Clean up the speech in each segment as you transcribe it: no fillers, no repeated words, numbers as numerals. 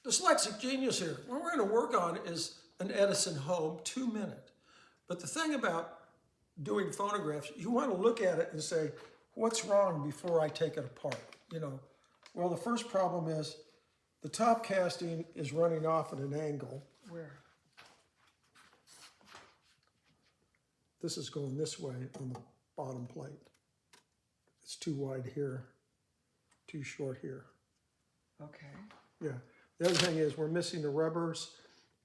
Dyslexic genius here. What we're going to work on is an Edison Home 2-minute. But the thing about doing phonographs, you want to look at it and say, what's wrong before I take it apart? You know, well, the first problem is the top casting is running off at an angle. Where? This is going this way on the bottom plate. It's too wide here, too short here. Okay. Yeah. The other thing is we're missing the rubbers,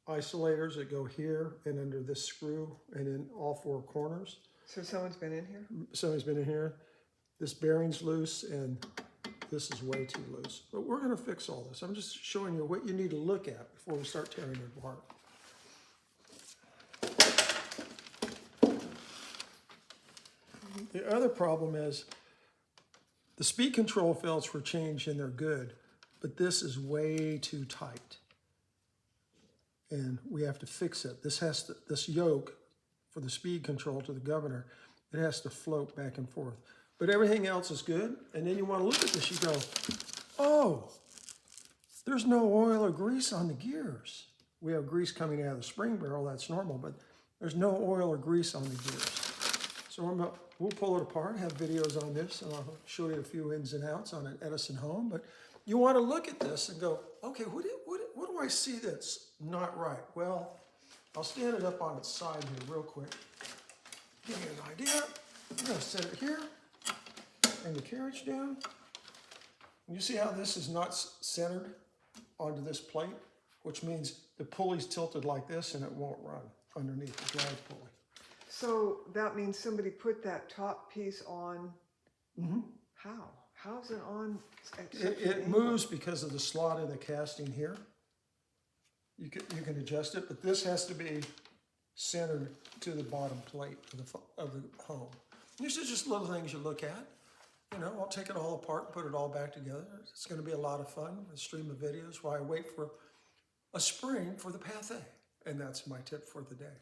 isolators that go here and under this screw and in all 4 corners. So someone's been in here? Somebody's been in here. This bearing's loose and this is way too loose. But we're going to fix all this. I'm just showing you what you need to look at before we start tearing it apart. The other problem is the speed control felts were changed and they're good, but this is way too tight. And we have to fix it. This yoke for the speed control to the governor, it has to float back and forth. But everything else is good. And then you want to look at this, you go, oh, there's no oil or grease on the gears. We have grease coming out of the spring barrel, that's normal, but there's no oil or grease on the gears. So we'll pull it apart, have videos on this, and I'll show you a few ins and outs on an Edison Home. But you want to look at this and go, okay, what do I see that's not right? Well, I'll stand it up on its side here real quick. Give you an idea. I'm going to set it here, bring the carriage down. And you see how this is not centered onto this plate, which means the pulley's tilted like this and it won't run underneath the drive pulley. So that means somebody put that top piece on. Mm-hmm. How? How's it on? It moves because of the slot in the casting here. You can adjust it, but this has to be centered to the bottom plate of the home. These are just little things you look at. You know, I'll take it all apart and put it all back together. It's going to be a lot of fun, a stream of videos while I wait for a spring for the Pathé. And that's my tip for the day.